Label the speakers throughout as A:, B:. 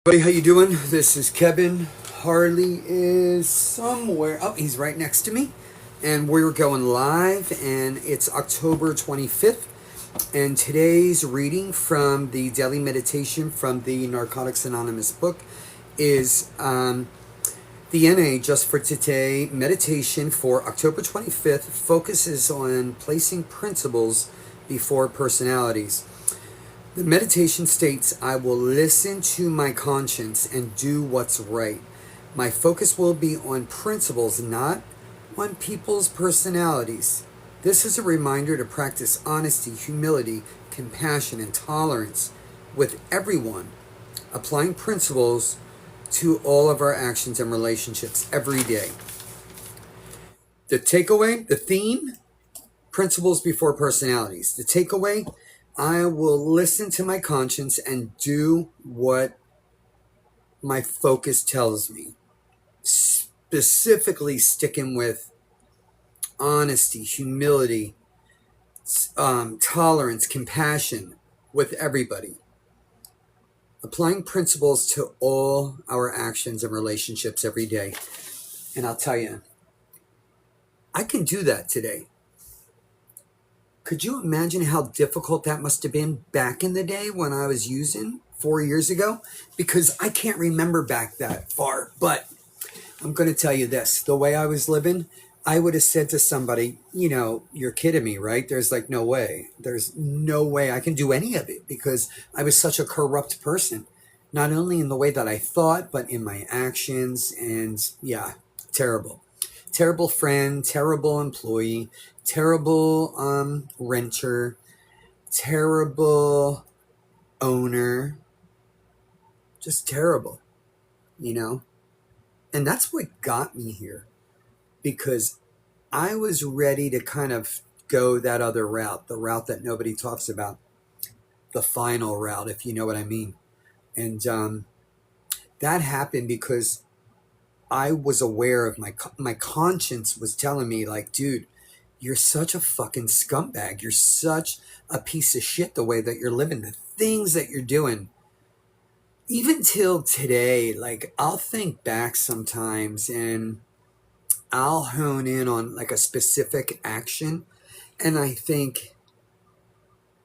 A: Buddy, how you doing? This is Kevin. Harley is somewhere. Oh, he's right next to me. And we're going live, and it's October 25th. And today's reading from the daily meditation from the Narcotics Anonymous book is the NA Just for Today meditation for October 25th focuses on placing principles before personalities. The meditation states, I will listen to my conscience and do what's right. My focus will be on principles, not on people's personalities. This is a reminder to practice honesty, humility, compassion, and tolerance with everyone, applying principles to all of our actions and relationships every day. The takeaway, the theme, principles before personalities. The takeaway, I will listen to my conscience and do what my focus tells me. Specifically sticking with honesty, humility, tolerance, compassion with everybody. Applying principles to all our actions and relationships every day. And I'll tell you, I can do that today. Could you imagine how difficult that must have been back in the day when I was using 4 years ago? Because I can't remember back that far. But I'm going to tell you this. The way I was living, I would have said to somebody, you're kidding me, right? There's like no way. There's no way I can do any of it because I was such a corrupt person. Not only in the way that I thought, but in my actions. And yeah, terrible. Terrible friend, terrible employee, terrible renter, terrible owner, just terrible, you know? And that's what got me here because I was ready to kind of go that other route, the route that nobody talks about, the final route, if you know what I mean. And that happened because I was aware of my conscience was telling me like, dude, you're such a fucking scumbag. You're such a piece of shit the way that you're living, the things that you're doing. Even till today, like I'll think back sometimes and I'll hone in on like a specific action and I think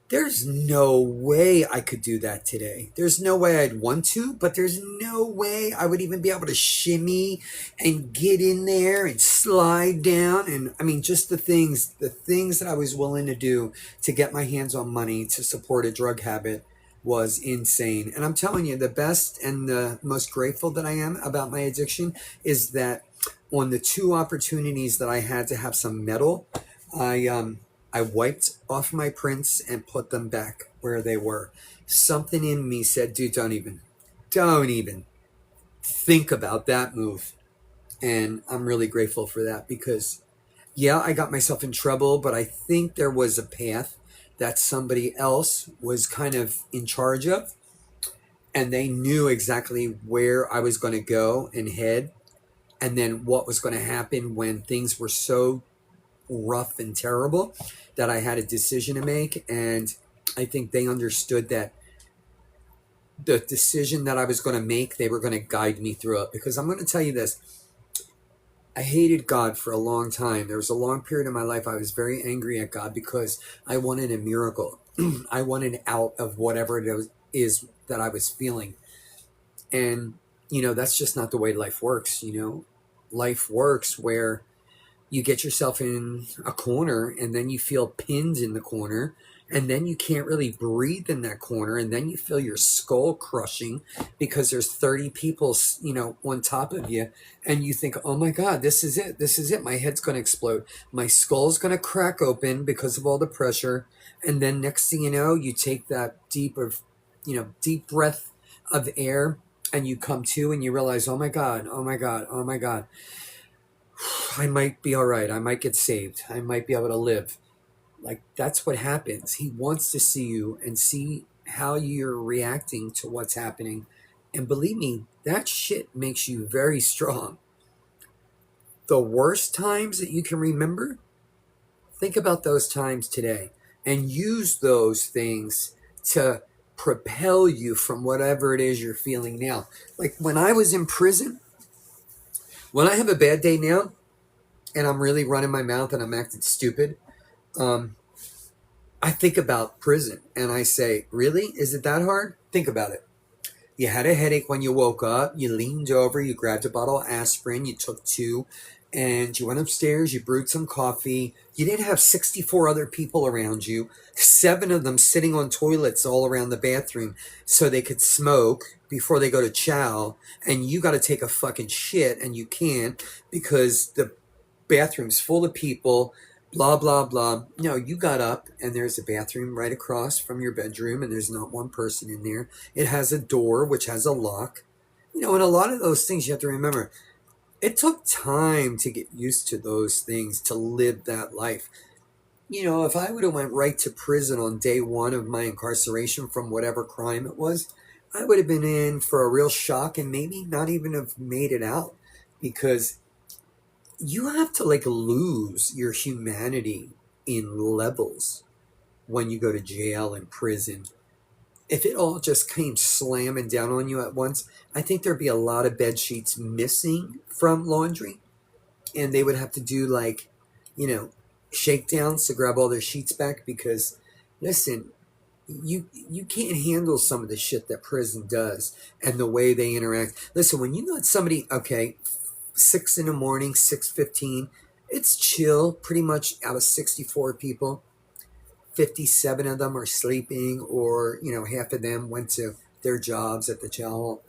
A: there's no way I could do that today. There's no way I'd want to, but there's no way I would even be able to shimmy and get in there and slide down. And I mean, just the things that I was willing to do to get my hands on money to support a drug habit was insane. And I'm telling you, the best and the most grateful that I am about my addiction is that on the two opportunities that I had to have some metal, I wiped off my prints and put them back where they were. Something in me said, dude, don't even think about that move. And I'm really grateful for that because, yeah, I got myself in trouble, but I think there was a path that somebody else was kind of in charge of. And they knew exactly where I was going to go and head. And then what was going to happen when things were so rough and terrible that I had a decision to make. And I think they understood that the decision that I was going to make, they were going to guide me through it. Because I'm going to tell you this, I hated God for a long time. There was a long period of my life I was very angry at God because I wanted a miracle. I wanted out of whatever is that I was feeling. And, that's just not the way life works. Life works where you get yourself in a corner and then you feel pinned in the corner and then you can't really breathe in that corner and then you feel your skull crushing because there's 30 people on top of you and you think, oh my god, this is it, my head's going to explode, my skull's going to crack open because of all the pressure. And then next thing you know, you take that deep breath of air and you come to and you realize, oh my god, oh my god, oh my god, I might be all right. I might get saved. I might be able to live. Like, that's what happens. He wants to see you and see how you're reacting to what's happening. And believe me, that shit makes you very strong. The worst times that you can remember, think about those times today and use those things to propel you from whatever it is you're feeling now. Like when I was in prison, when I have a bad day now and I'm really running my mouth and I'm acting stupid, I think about prison and I say, really? Is it that hard? Think about it. You had a headache when you woke up. You leaned over, you grabbed a bottle of aspirin, you took two, and you went upstairs, you brewed some coffee. You didn't have 64 other people around you, 7 of them sitting on toilets all around the bathroom so they could smoke before they go to chow, and you got to take a fucking shit, and you can't because the bathroom's full of people, blah, blah, blah. No, you got up and there's a bathroom right across from your bedroom and there's not one person in there. It has a door, which has a lock. And a lot of those things you have to remember. It took time to get used to those things, to live that life. If I would have went right to prison on day one of my incarceration from whatever crime it was, I would have been in for a real shock and maybe not even have made it out because you have to lose your humanity in levels when you go to jail and prison. If it all just came slamming down on you at once, I think there'd be a lot of bed sheets missing from laundry, and they would have to do shakedowns to grab all their sheets back because, listen, you can't handle some of the shit that prison does and the way they interact. Listen, when you let somebody, okay, 6 in the morning, 6:15. It's chill. Pretty much out of 64 people, 57 of them are sleeping, or half of them went to their jobs at the jail hall.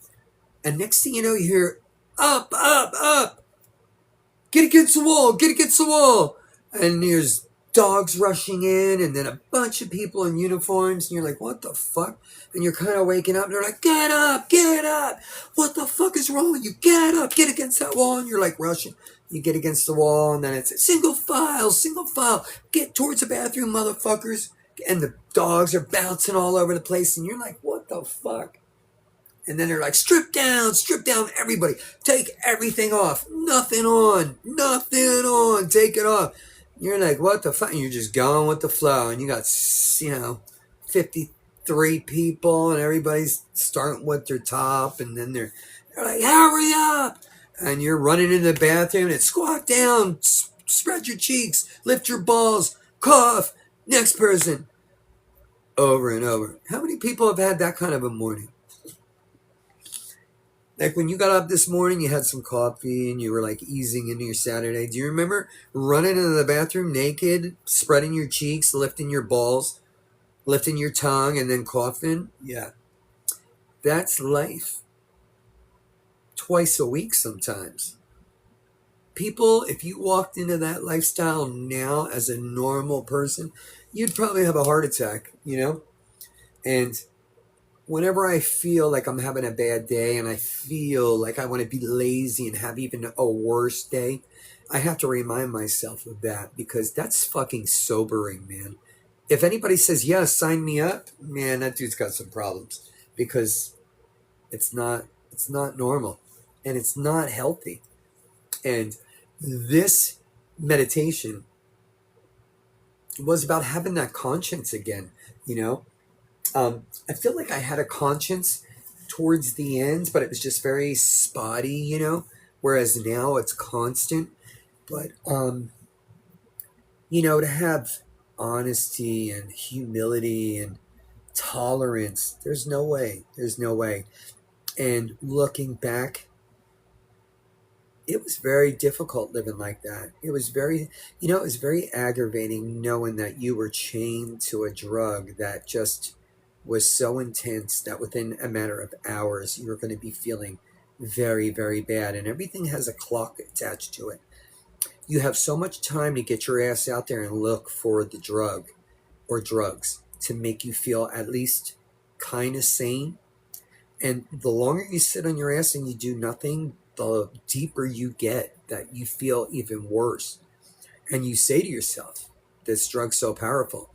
A: And next thing you know, you hear up, up, up, get against the wall, get against the wall, and there's dogs rushing in, and then a bunch of people in uniforms, and you're like, what the fuck? And you're kind of waking up, and they're like, get up, what the fuck is wrong with you? Get up, get against that wall, and you're like rushing. You get against the wall, and then it's single file, get towards the bathroom, motherfuckers. And the dogs are bouncing all over the place, and you're like, what the fuck? And then they're like, strip down, everybody. Take everything off. Nothing on, take it off. You're like, what the fuck? And you're just going with the flow. And you got, 53 people, and everybody's starting with their top. And then they're like, hurry up. And you're running in the bathroom, and it's squat down, spread your cheeks, lift your balls, cough, next person. Over and over. How many people have had that kind of a morning? Like when you got up this morning, you had some coffee and you were like easing into your Saturday. Do you remember running into the bathroom naked, spreading your cheeks, lifting your balls, lifting your tongue, and then coughing? Yeah. That's life. Twice a week sometimes. People, if you walked into that lifestyle now as a normal person, you'd probably have a heart attack, And whenever I feel like I'm having a bad day and I feel like I want to be lazy and have even a worse day, I have to remind myself of that because that's fucking sobering, man. If anybody says, yeah, sign me up, man, that dude's got some problems because it's not normal and it's not healthy. And this meditation was about having that conscience again, I feel like I had a conscience towards the end, but it was just very spotty, whereas now it's constant. But, to have honesty and humility and tolerance, there's no way. And looking back, it was very difficult living like that. It was very, it was very aggravating knowing that you were chained to a drug that just was so intense that within a matter of hours you were going to be feeling very, very bad, and everything has a clock attached to it. You have so much time to get your ass out there and look for the drug or drugs to make you feel at least kind of sane. And the longer you sit on your ass and you do nothing, the deeper you get that you feel even worse. And you say to yourself, this drug's so powerful.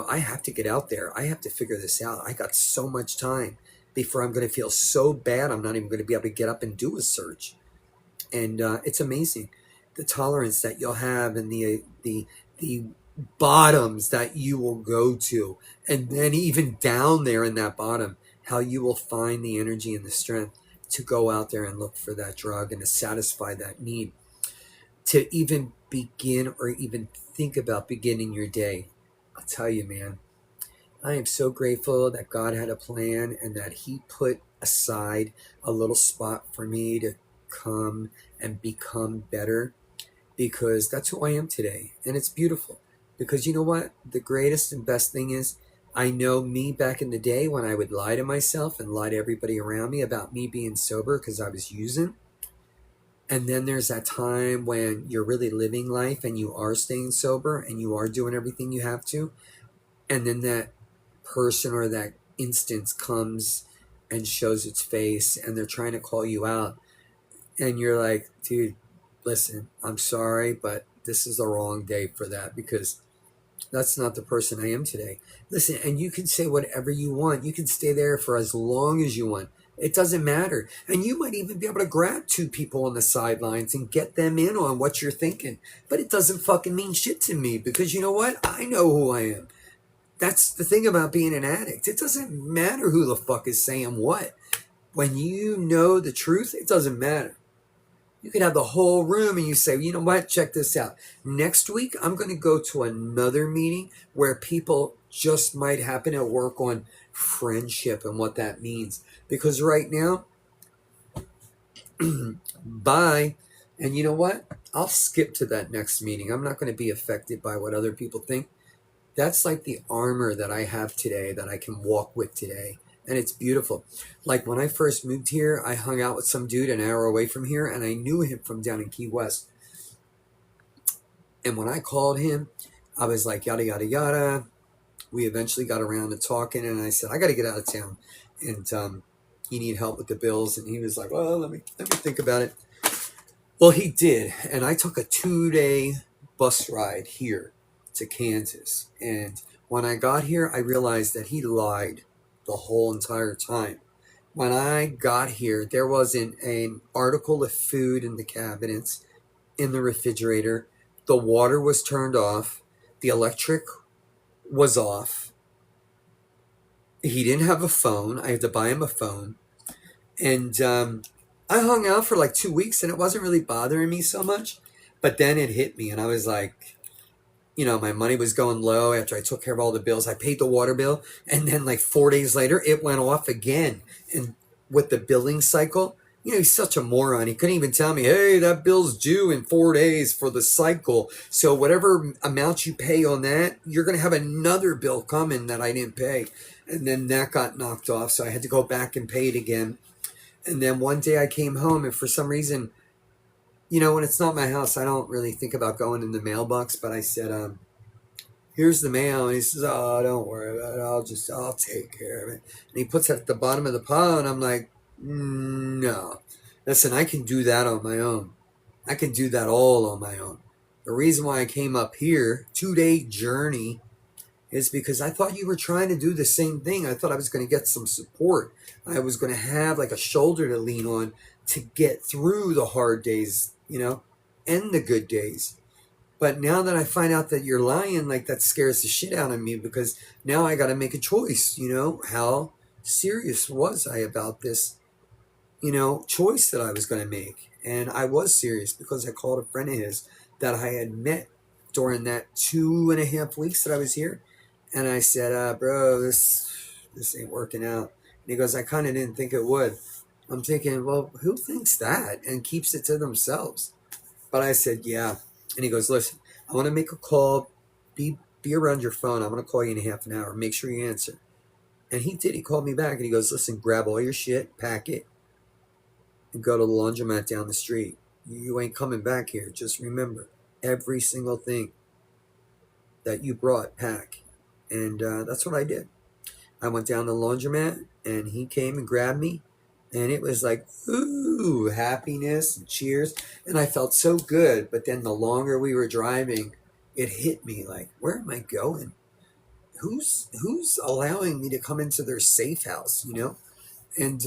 A: I have to get out there. I have to figure this out. I got so much time before I'm going to feel so bad I'm not even going to be able to get up and do a search. And it's amazing the tolerance that you'll have and the bottoms that you will go to. And then even down there in that bottom, how you will find the energy and the strength to go out there and look for that drug and to satisfy that need, to even begin or even think about beginning your day. I'll tell you, man, I am so grateful that God had a plan and that He put aside a little spot for me to come and become better, because that's who I am today. And it's beautiful because you know what? The greatest and best thing is, I know me back in the day when I would lie to myself and lie to everybody around me about me being sober because I was using. And then there's that time when you're really living life and you are staying sober and you are doing everything you have to. And then that person or that instance comes and shows its face and they're trying to call you out. And you're like, dude, listen, I'm sorry, but this is the wrong day for that because that's not the person I am today. Listen, and you can say whatever you want. You can stay there for as long as you want. It doesn't matter. And you might even be able to grab two people on the sidelines and get them in on what you're thinking. But it doesn't fucking mean shit to me because you know what? I know who I am. That's the thing about being an addict. It doesn't matter who the fuck is saying what. When you know the truth, it doesn't matter. You could have the whole room and you say, you know what, check this out. Next week, I'm going to go to another meeting where people just might happen to work on friendship and what that means. Because right now, bye. And you know what? I'll skip to that next meeting. I'm not going to be affected by what other people think. That's like the armor that I have today that I can walk with today. And it's beautiful. Like when I first moved here, I hung out with some dude an hour away from here, and I knew him from down in Key West. And when I called him, I was like, yada, yada, yada. We eventually got around to talking, and I said, I got to get out of town. And you need help with the bills. And he was like, well, let me think about it. Well, he did. And I took a 2-day bus ride here to Kansas. And when I got here, I realized that he lied the whole entire time. When I got here, there wasn't an article of food in the cabinets, in the refrigerator. The water was turned off. The electric was off. He didn't have a phone. I had to buy him a phone. And I hung out for like 2 weeks and it wasn't really bothering me so much. But then it hit me and I was like, you know, my money was going low after I took care of all the bills. I paid the water bill, and then like 4 days later, it went off again. And with the billing cycle, you know, he's such a moron. He couldn't even tell me, hey, that bill's due in 4 days for the cycle. So whatever amount you pay on that, you're going to have another bill coming that I didn't pay. And then that got knocked off. So I had to go back and pay it again. And then one day I came home, and for some reason, you know, when it's not my house, I don't really think about going in the mailbox. But I said, here's the mail. And he says, oh, don't worry about it. I'll take care of it. And he puts it at the bottom of the pile. And I'm like, no. Listen, I can do that on my own. I can do that all on my own. The reason why I came up here, 2-day journey, is because I thought you were trying to do the same thing. I thought I was going to get some support. I was going to have like a shoulder to lean on to get through the hard days, you know, and the good days. But now that I find out that you're lying, like that scares the shit out of me because now I got to make a choice, you know, how serious was I about this, you know, choice that I was going to make. And I was serious because I called a friend of his that I had met during that 2.5 weeks that I was here. And I said, bro, this ain't working out. And he goes, I kind of didn't think it would. I'm thinking, well, who thinks that and keeps it to themselves? But I said, yeah. And he goes, listen, I want to make a call. Be around your phone. I'm going to call you in half an hour. Make sure you answer. And he did. He called me back and he goes, listen, grab all your shit, pack it, and go to the laundromat down the street. You ain't coming back here. Just remember, every single thing that you brought, pack. And that's what I did. I went down to the laundromat and he came and grabbed me. And it was like, ooh, happiness and cheers. And I felt so good. But then the longer we were driving, it hit me like, where am I going? Who's allowing me to come into their safe house, you know? And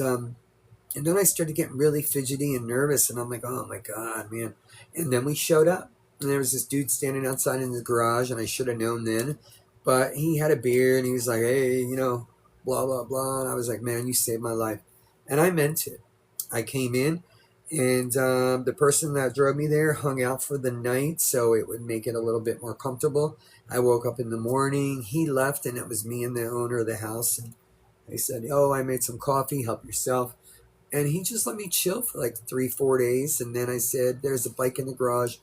A: then I started getting really fidgety and nervous. And I'm like, oh my God, man. And then we showed up. And there was this dude standing outside in the garage, and I should have known then. But he had a beer, and he was like, hey, blah, blah, blah. And I was like, man, you saved my life. And I meant it. I came in, and the person that drove me there hung out for the night, so it would make it a little bit more comfortable. I woke up in the morning. He left, and it was me and the owner of the house. And they said, oh, I made some coffee. Help yourself. And he just let me chill for like 3-4 days. And then I said, there's a bike in the garage.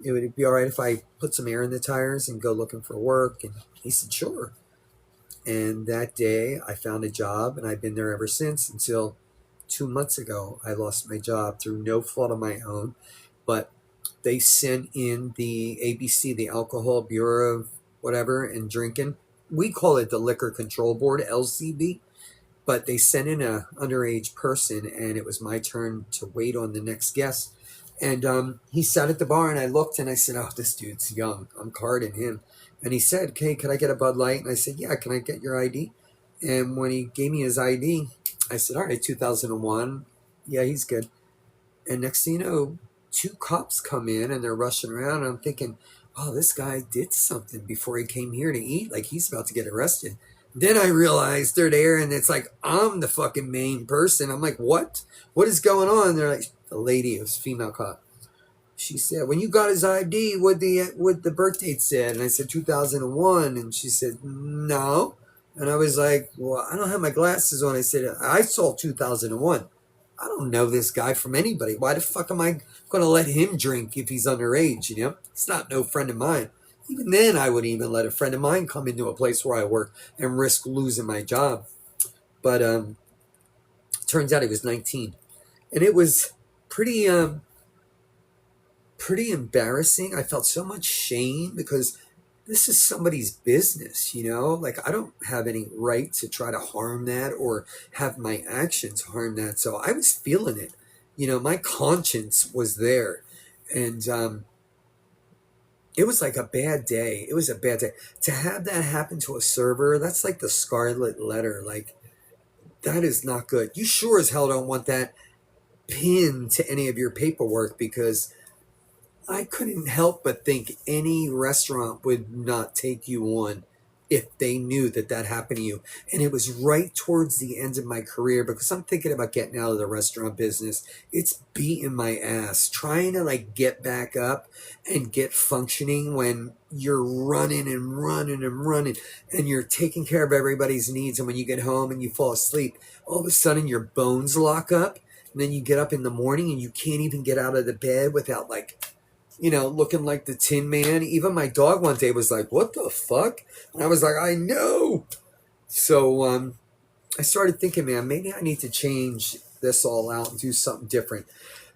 A: It would be all right if I put some air in the tires and go looking for work. And he said, sure. And that day I found a job, and I've been there ever since until 2 months ago. I lost my job through no fault of my own, but they sent in the ABC, the Alcohol Bureau of whatever and drinking. We call it the Liquor Control Board, LCB, but they sent in a underage person, and it was my turn to wait on the next guest. And he sat at the bar, and I looked, and I said, oh, this dude's young. I'm carding him. And he said, okay, can I get a Bud Light? And I said, yeah, can I get your ID? And when he gave me his ID, I said, all right, 2001. Yeah, he's good. And next thing you know, two cops come in, and they're rushing around. And I'm thinking, oh, this guy did something before he came here to eat. Like, he's about to get arrested. Then I realized they're there, and it's like, I'm the fucking main person. I'm like, what? What is going on? And they're like, the lady, it was a female cop. She said, when you got his ID, what the birth date said? And I said, 2001. And she said, no. And I was like, well, I don't have my glasses on. I said, I saw 2001. I don't know this guy from anybody. Why the fuck am I going to let him drink if he's underage? It's not no friend of mine. Even then, I wouldn't even let a friend of mine come into a place where I work and risk losing my job. But turns out he was 19. And it was pretty embarrassing. I felt so much shame because this is somebody's business, Like, I don't have any right to try to harm that or have my actions harm that. So I was feeling it. My conscience was there. And it was like a bad day. It was a bad day. To have that happen to a server, that's like the scarlet letter. Like, that is not good. You sure as hell don't want that pinned to any of your paperwork, because I couldn't help but think any restaurant would not take you on if they knew that happened to you. And it was right towards the end of my career, because I'm thinking about getting out of the restaurant business. It's beating my ass trying to like get back up and get functioning when you're running and running and running and you're taking care of everybody's needs. And when you get home and you fall asleep, all of a sudden your bones lock up. And then you get up in the morning and you can't even get out of the bed without looking like the Tin Man. Even my dog one day was like, what the fuck? And I was like, I know. So I started thinking, man, maybe I need to change this all out and do something different.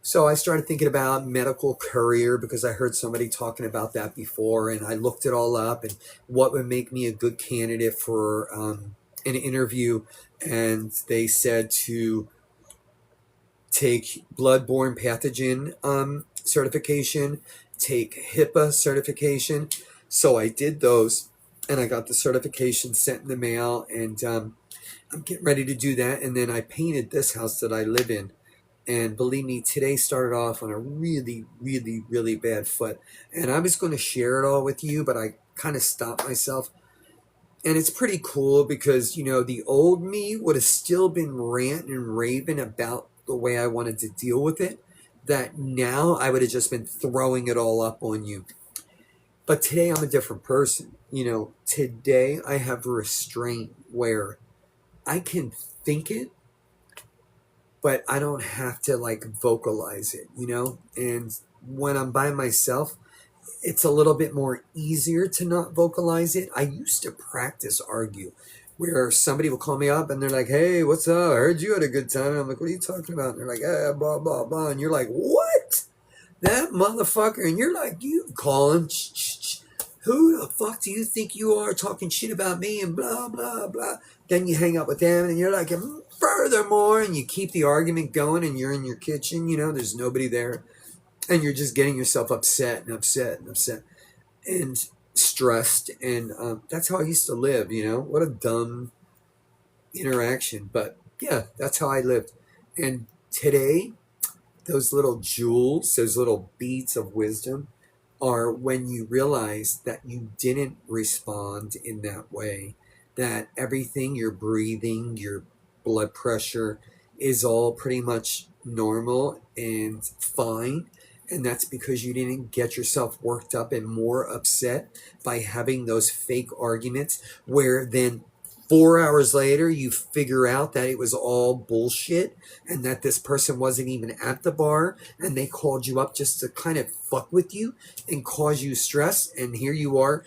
A: So I started thinking about medical courier, because I heard somebody talking about that before, and I looked it all up and what would make me a good candidate for an interview. And they said to take bloodborne pathogen certification, take HIPAA certification. So I did those, and I got the certification sent in the mail, and I'm getting ready to do that. And then I painted this house that I live in. And believe me, today started off on a really, really, really bad foot. And I was going to share it all with you, but I kind of stopped myself. And it's pretty cool because, the old me would have still been ranting and raving about the way I wanted to deal with it, that now I would have just been throwing it all up on you. But today I'm a different person. Today I have restraint where I can think it, but I don't have to like vocalize it, And when I'm by myself, it's a little bit more easier to not vocalize it. I used to practice argue, where somebody will call me up and they're like, hey, what's up? I heard you had a good time. And I'm like, what are you talking about? And they're like, blah, blah, blah. And you're like, what? That motherfucker. And you're like, you call him. Who the fuck do you think you are talking shit about me and blah, blah, blah. Then you hang up with them and you're like, furthermore, and you keep the argument going, and you're in your kitchen, there's nobody there. And you're just getting yourself upset and upset and upset and stressed. And that's how I used to live, What a dumb interaction. But yeah, that's how I lived. And today, those little jewels, those little beads of wisdom are when you realize that you didn't respond in that way, that everything, your breathing, your blood pressure is all pretty much normal and fine. And that's because you didn't get yourself worked up and more upset by having those fake arguments where then 4 hours later you figure out that it was all bullshit and that this person wasn't even at the bar and they called you up just to kind of fuck with you and cause you stress, and here you are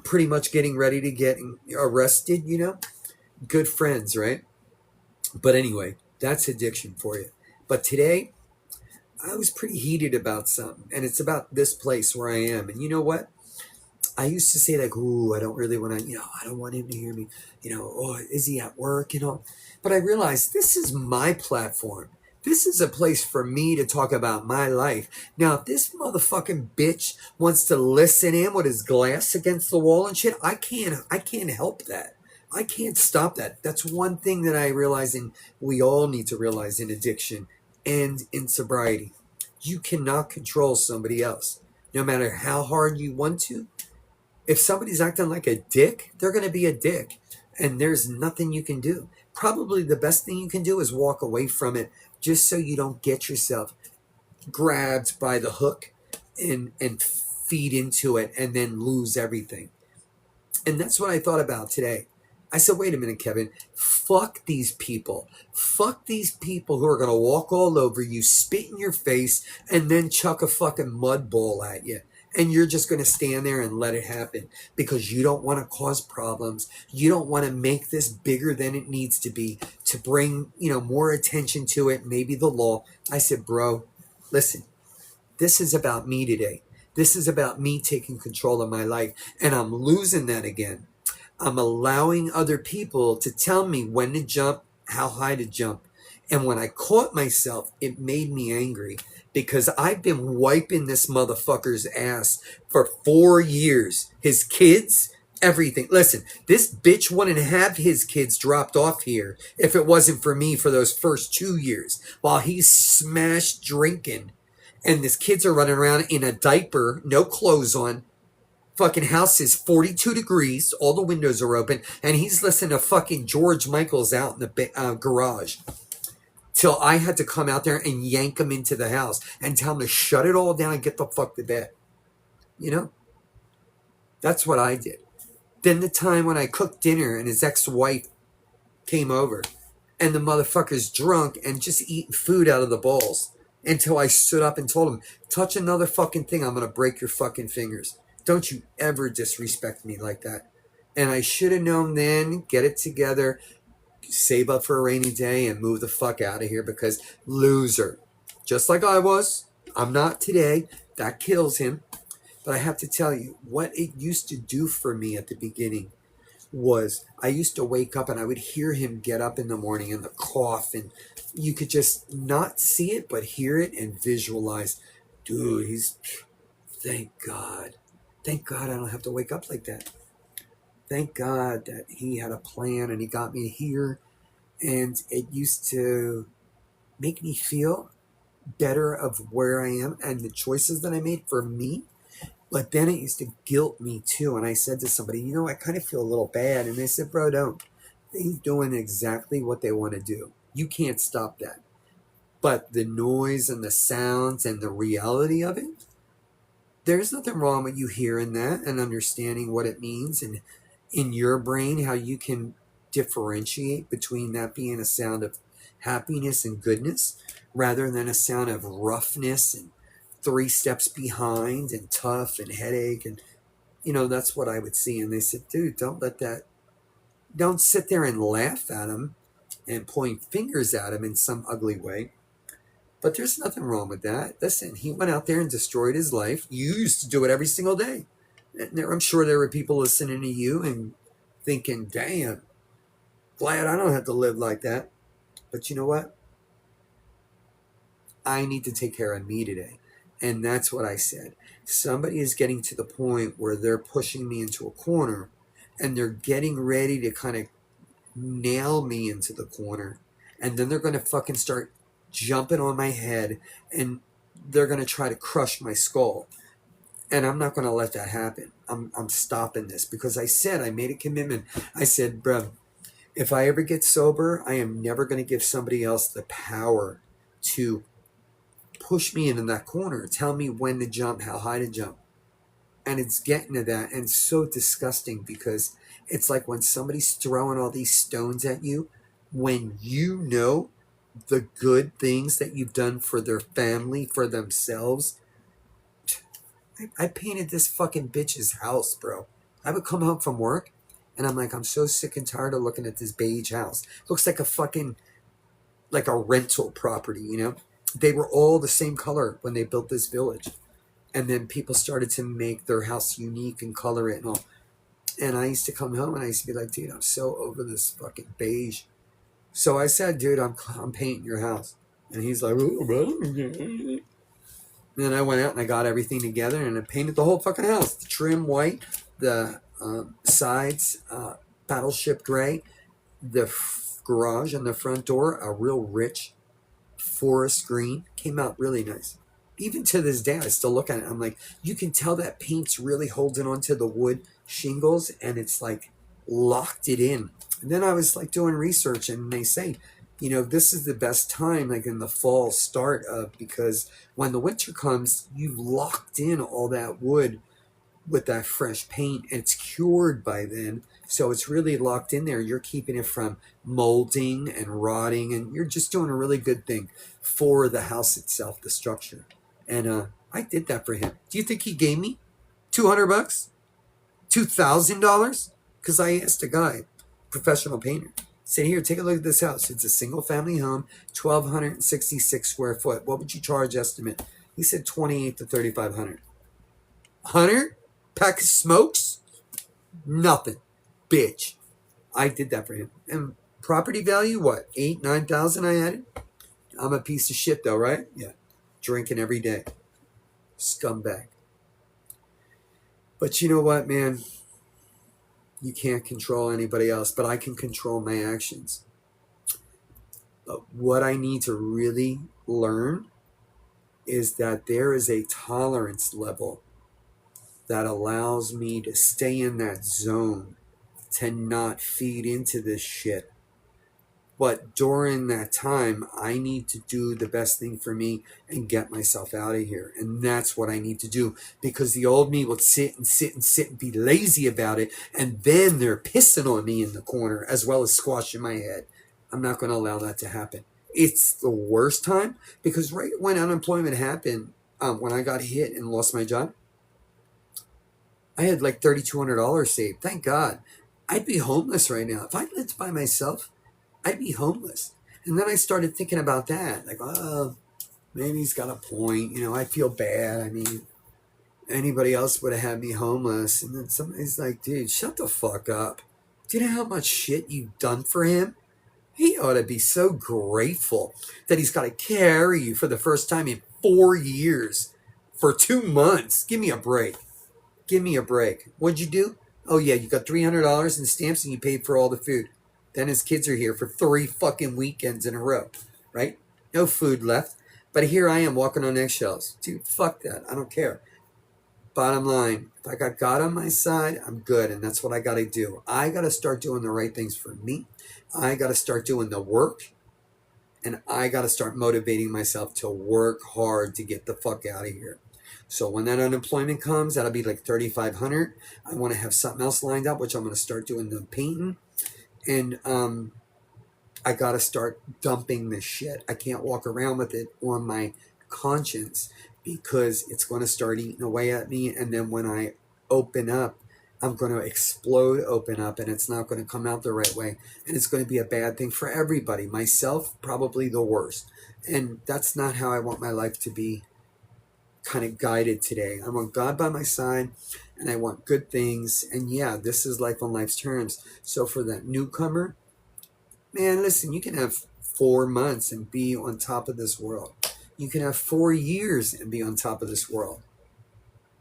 A: pretty much getting ready to get arrested, good friends, right? But anyway, that's addiction for you. But today I was pretty heated about something, and it's about this place where I am. And you know what, I used to say like, ooh, I don't really want to, I don't want him to hear me, oh, is he at work, but I realized this is my platform. This is a place for me to talk about my life. Now, if this motherfucking bitch wants to listen in with his glass against the wall and shit, I can't help that. I can't stop that. That's one thing that I realize, and we all need to realize in addiction and in sobriety. You cannot control somebody else. No matter how hard you want to, if somebody's acting like a dick, they're going to be a dick. And there's nothing you can do. Probably the best thing you can do is walk away from it just so you don't get yourself grabbed by the hook and feed into it and then lose everything. And that's what I thought about today. I said, wait a minute, Kevin, fuck these people. Fuck these people who are going to walk all over you, spit in your face, and then chuck a fucking mud ball at you. And you're just going to stand there and let it happen because you don't want to cause problems. You don't want to make this bigger than it needs to be to bring, more attention to it, maybe the law. I said, bro, listen, this is about me today. This is about me taking control of my life. And I'm losing that again. I'm allowing other people to tell me when to jump, how high to jump. And when I caught myself, it made me angry because I've been wiping this motherfucker's ass for 4 years. His kids, everything. Listen, this bitch wouldn't have his kids dropped off here if it wasn't for me for those first 2 years while he's smashed drinking. And his kids are running around in a diaper, no clothes on. Fucking house is 42 degrees. All the windows are open. And he's listening to fucking George Michael's out in the garage. Till I had to come out there and yank him into the house and tell him to shut it all down and get the fuck to bed. That's what I did. Then the time when I cooked dinner and his ex-wife came over and the motherfucker's drunk and just eating food out of the bowls until I stood up and told him, touch another fucking thing, I'm going to break your fucking fingers. Don't you ever disrespect me like that. And I should have known then, get it together, save up for a rainy day and move the fuck out of here because loser. Just like I was. I'm not today. That kills him. But I have to tell you, what it used to do for me at the beginning was I used to wake up and I would hear him get up in the morning and the cough, and you could just not see it but hear it and visualize, dude, thank God I don't have to wake up like that. Thank God that he had a plan and he got me here. And it used to make me feel better of where I am and the choices that I made for me. But then it used to guilt me too. And I said to somebody, I kind of feel a little bad. And they said, bro, don't. They're doing exactly what they want to do. You can't stop that. But the noise and the sounds and the reality of it, there's nothing wrong with you hearing that and understanding what it means, and in your brain how you can differentiate between that being a sound of happiness and goodness rather than a sound of roughness and 3 steps behind and tough and headache. And that's what I would see. And they said, dude, don't sit there and laugh at him and point fingers at him in some ugly way. But there's nothing wrong with that. Listen, he went out there and destroyed his life. You used to do it every single day. And I'm sure there were people listening to you and thinking, damn, glad I don't have to live like that. But you know what? I need to take care of me today. And that's what I said. Somebody is getting to the point where they're pushing me into a corner and they're getting ready to kind of nail me into the corner. And then they're going to fucking start jumping on my head and they're going to try to crush my skull. And I'm not going to let that happen. I'm stopping this because I made a commitment. I said, bro, if I ever get sober, I am never going to give somebody else the power to push me into that corner, tell me when to jump, how high to jump. And it's getting to that. And it's so disgusting because it's like when somebody's throwing all these stones at you, when you know the good things that you've done for their family, for themselves. I painted this fucking bitch's house, bro. I would come home from work and I'm like, I'm so sick and tired of looking at this beige house. Looks like a fucking, like a rental property, you know? They were all the same color when they built this village. And then people started to make their house unique and color it and all. And I used to come home and I used to be like, dude, I'm so over this fucking beige. So I said, dude, I'm painting your house. And he's like, and then I went out and I got everything together and I painted the whole fucking house. The trim white, the sides battleship gray, the garage and the front door a real rich forest green. Came out really nice. Even to this day, I still look at it. I'm like, you can tell that paint's really holding onto the wood shingles and it's like locked it in. And then I was like doing research and they say, you know, this is the best time, like in the fall start of, because when the winter comes, you've locked in all that wood with that fresh paint and it's cured by then. So it's really locked in there. You're keeping it from molding and rotting and you're just doing a really good thing for the house itself, the structure. And I did that for him. Do you think he gave me $200? $2,000? Because I asked a guy, professional painter, said, here, take a look at this house. It's a single family home, 1,266 square foot. What would you charge estimate? He said 28 to 3,500. 100? Pack of smokes? Nothing. Bitch. I did that for him. And property value, what? 8, 9,000 I added? I'm a piece of shit though, right? Yeah. Drinking every day. Scumbag. But you know what, man? You can't control anybody else, but I can control my actions. But what I need to really learn is that there is a tolerance level that allows me to stay in that zone, to not feed into this shit. But during that time, I need to do the best thing for me and get myself out of here. And that's what I need to do, because the old me will sit and be lazy about it. And then they're pissing on me in the corner as well as squashing my head. I'm not going to allow that to happen. It's the worst time because right when unemployment happened, when I got hit and lost my job, I had like $3,200 saved. Thank God. I'd be homeless right now. If I lived by myself, I'd be homeless. And then I started thinking about that. Like, oh, maybe he's got a point. You know, I feel bad. I mean, anybody else would have had me homeless. And then somebody's like, dude, shut the fuck up. Do you know how much shit you've done for him? He ought to be so grateful that he's got to carry you for the first time in 4 years for 2 months. Give me a break. Give me a break. What'd you do? Oh, yeah, you got $300 in stamps and you paid for all the food. Then his kids are here for 3 fucking weekends in a row, right? No food left. But here I am walking on eggshells. Dude, fuck that. I don't care. Bottom line, if I got God on my side, I'm good. And that's what I got to do. I got to start doing the right things for me. I got to start doing the work. And I got to start motivating myself to work hard to get the fuck out of here. So when that unemployment comes, that'll be like 3,500. I want to have something else lined up, which I'm going to start doing the painting. And I got to start dumping this shit. I can't walk around with it on my conscience because it's going to start eating away at me. And then when I open up, I'm going to explode open up and it's not going to come out the right way. And it's going to be a bad thing for everybody. Myself, probably the worst. And that's not how I want my life to be kind of guided today. I want God by my side and I want good things. And yeah, this is life on life's terms. So for that newcomer, man, listen, you can have 4 months and be on top of this world. You can have 4 years and be on top of this world.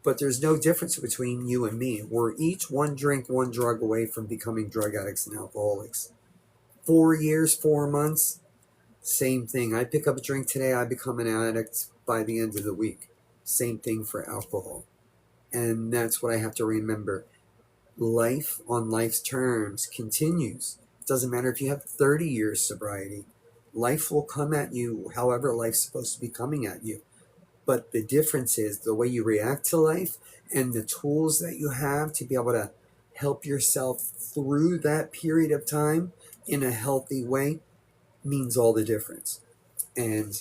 A: But there's no difference between you and me. We're each one drink, one drug away from becoming drug addicts and alcoholics. 4 years, 4 months, same thing. I pick up a drink today, I become an addict by the end of the week. Same thing for alcohol. And that's what I have to remember. Life on life's terms continues. It doesn't matter if you have 30 years sobriety. Life will come at you however life's supposed to be coming at you. But the difference is the way you react to life and the tools that you have to be able to help yourself through that period of time in a healthy way means all the difference. And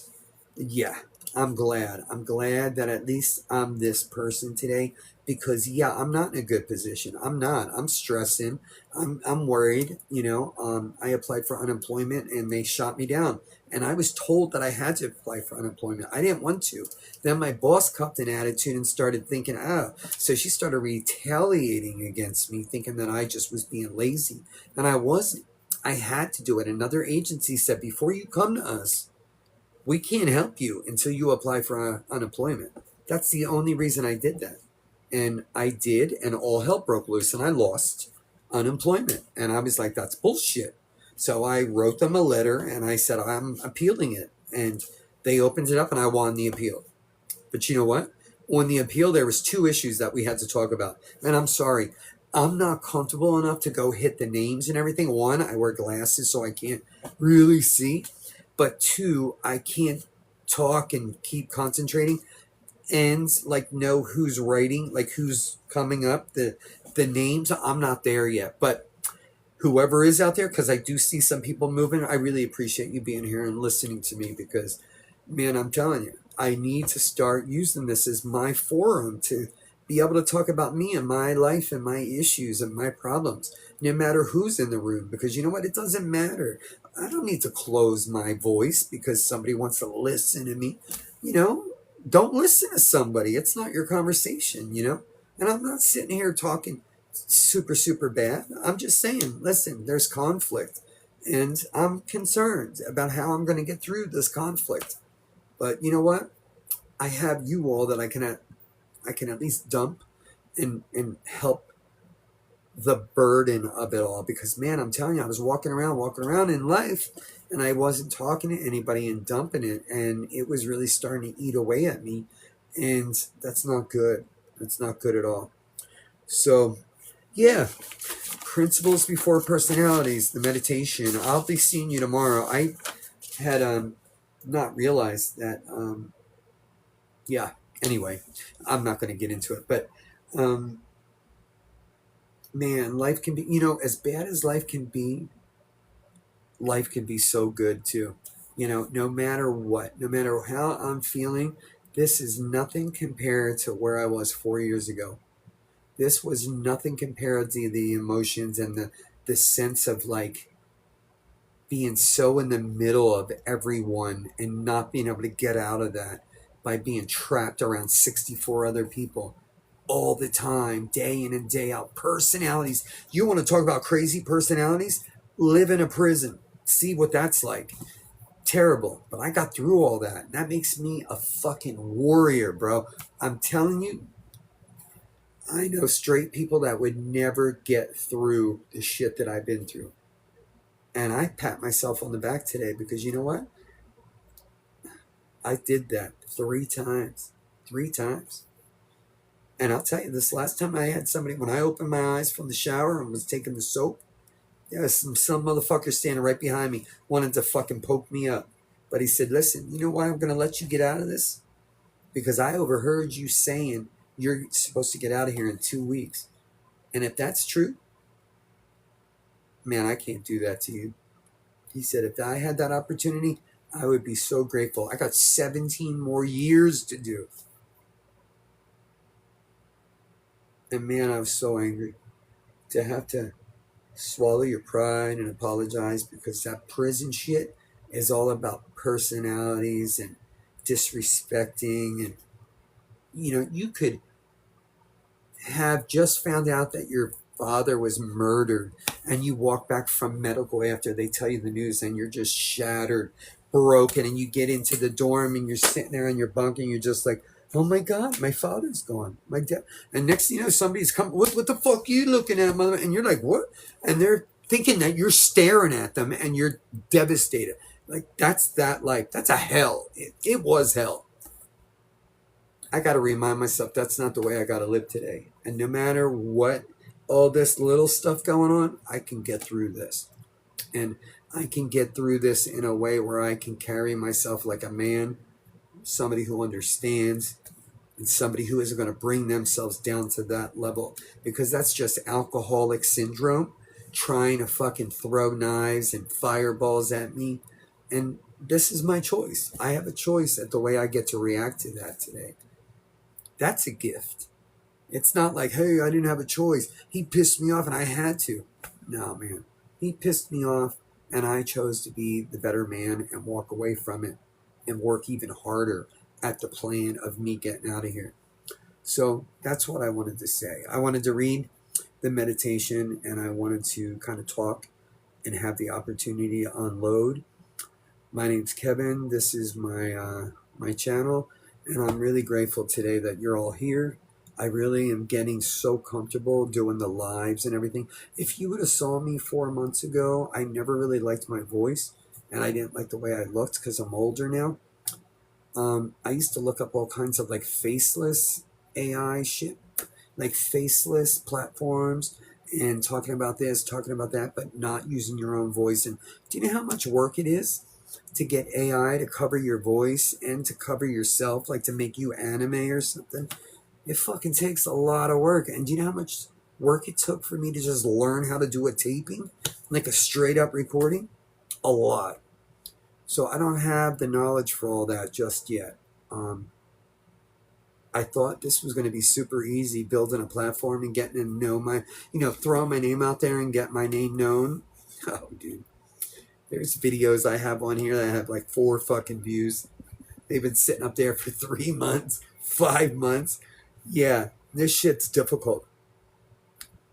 A: yeah, I'm glad. I'm glad that at least I'm this person today because yeah, I'm not in a good position. I'm not. I'm stressing. I'm worried. I applied for unemployment and they shot me down. And I was told that I had to apply for unemployment. I didn't want to. Then my boss copped an attitude and started thinking, so she started retaliating against me, thinking that I just was being lazy. And I wasn't. I had to do it. Another agency said, before you come to us, we can't help you until you apply for unemployment. That's the only reason I did that. And I did, and all hell broke loose, and I lost unemployment. And I was like, that's bullshit. So I wrote them a letter, and I said, I'm appealing it. And they opened it up, and I won the appeal. But you know what? On the appeal, there was 2 issues that we had to talk about. And I'm sorry, I'm not comfortable enough to go hit the names and everything. 1, I wear glasses, so I can't really see. But 2, I can't talk and keep concentrating and know who's writing, who's coming up, the names. I'm not there yet. But whoever is out there, because I do see some people moving, I really appreciate you being here and listening to me because, man, I'm telling you, I need to start using this as my forum to be able to talk about me and my life and my issues and my problems, no matter who's in the room. Because you know what? It doesn't matter. I don't need to close my voice because somebody wants to listen to me. Don't listen to somebody. It's not your conversation, And I'm not sitting here talking super, super bad. I'm just saying, listen, there's conflict. And I'm concerned about how I'm going to get through this conflict. But you know what? I have you all that I can at least dump and help the burden of it all. Because, man, I'm telling you, I was walking around in life, and I wasn't talking to anybody and dumping it. And it was really starting to eat away at me. And that's not good. That's not good at all. So, yeah. Principles before personalities, the meditation. I'll be seeing you tomorrow. I had not realized that. Yeah. Anyway, I'm not going to get into it, but man, life can be, as bad as life can be so good too. No matter what, no matter how I'm feeling, this is nothing compared to where I was 4 years ago. This was nothing compared to the emotions and the sense of being so in the middle of everyone and not being able to get out of that by being trapped around 64 other people all the time, day in and day out. Personalities. You want to talk about crazy personalities? Live in a prison. See what that's like. Terrible. But I got through all that. That makes me a fucking warrior, bro. I'm telling you, I know straight people that would never get through the shit that I've been through. And I pat myself on the back today because you know what? I did that 3 times. 3 times. And I'll tell you, this last time I had somebody, when I opened my eyes from the shower and was taking the soap, there was some motherfucker standing right behind me, wanted to fucking poke me up. But he said, listen, you know why I'm going to let you get out of this? Because I overheard you saying you're supposed to get out of here in 2 weeks. And if that's true, man, I can't do that to you. He said, if I had that opportunity, I would be so grateful. I got 17 more years to do. And man, I was so angry to have to swallow your pride and apologize because that prison shit is all about personalities and disrespecting. And, you could have just found out that your father was murdered and you walk back from medical after they tell you the news and you're just shattered, broken, and you get into the dorm and you're sitting there on your bunk and you're just like, oh my God, my father's gone. My dad. And next thing you know, somebody's come, what the fuck are you looking at, mother? And you're like, what? And they're thinking that you're staring at them and you're devastated. That's a hell. It was hell. I got to remind myself that's not the way I got to live today. And no matter what, all this little stuff going on, I can get through this. And I can get through this in a way where I can carry myself like a man, somebody who understands, and somebody who isn't going to bring themselves down to that level, because that's just alcoholic syndrome trying to fucking throw knives and fireballs at me. And this is my choice. I have a choice at the way I get to react to that today. That's a gift. It's not like, hey, I didn't have a choice. He pissed me off and I had to. No, man. He pissed me off and I chose to be the better man and walk away from it and work even harder at the plan of me getting out of here. So that's what I wanted to say. I wanted to read the meditation and I wanted to kind of talk and have the opportunity to unload. My name's Kevin. This is my channel, and I'm really grateful today that you're all here. I really am getting so comfortable doing the lives and everything. If you would have saw me 4 months ago, I never really liked my voice, and I didn't like the way I looked because I'm older now. I used to look up all kinds of like faceless AI shit, like faceless platforms, and talking about this, talking about that, but not using your own voice. And do you know how much work it is to get AI to cover your voice and to cover yourself, like to make you anime or something? It fucking takes a lot of work. And do you know how much work it took for me to just learn how to do a taping, like a straight up recording? A lot. So I don't have the knowledge for all that just yet. I thought this was going to be super easy, building a platform and getting to know my, throw my name out there and get my name known. Oh, dude. There's videos I have on here that have like 4 fucking views. They've been sitting up there for 3 months, 5 months. Yeah, this shit's difficult.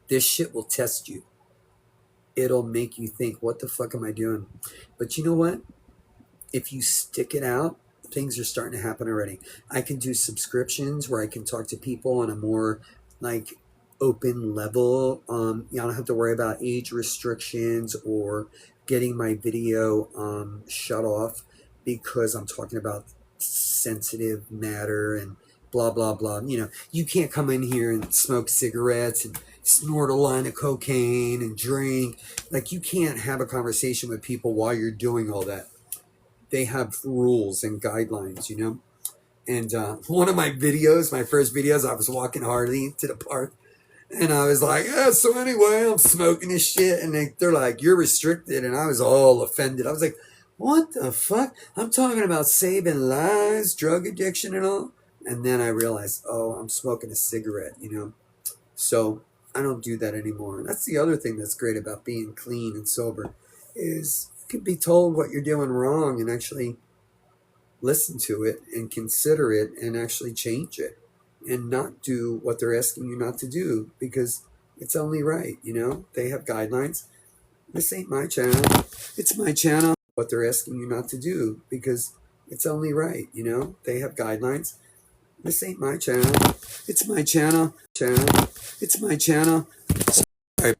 A: This shit will test you. It'll make you think, what the fuck am I doing? But you know what? If you stick it out, things are starting to happen already. I can do subscriptions where I can talk to people on a more like open level. I don't have to worry about age restrictions or getting my video shut off because I'm talking about sensitive matter and blah blah blah. You can't come in here and smoke cigarettes and snort a line of cocaine and drink. Like, you can't have a conversation with people while you're doing all that. They have rules and guidelines, And one of my videos, my first videos, I was walking Harley to the park, and I was like, yeah, so anyway, I'm smoking this shit, and they're like, you're restricted, and I was all offended. I was like, what the fuck? I'm talking about saving lives, drug addiction, and all. And then I realized, oh, I'm smoking a cigarette, So I don't do that anymore. That's the other thing that's great about being clean and sober, is you can be told what you're doing wrong and actually listen to it and consider it and actually change it and not do what they're asking you not to do because it's only right. They have guidelines. This ain't my channel. It's my channel. What they're asking you not to do because it's only right. They have guidelines. This ain't my channel. It's my channel. It's my channel. Sorry.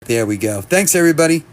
A: There we go. Thanks, everybody.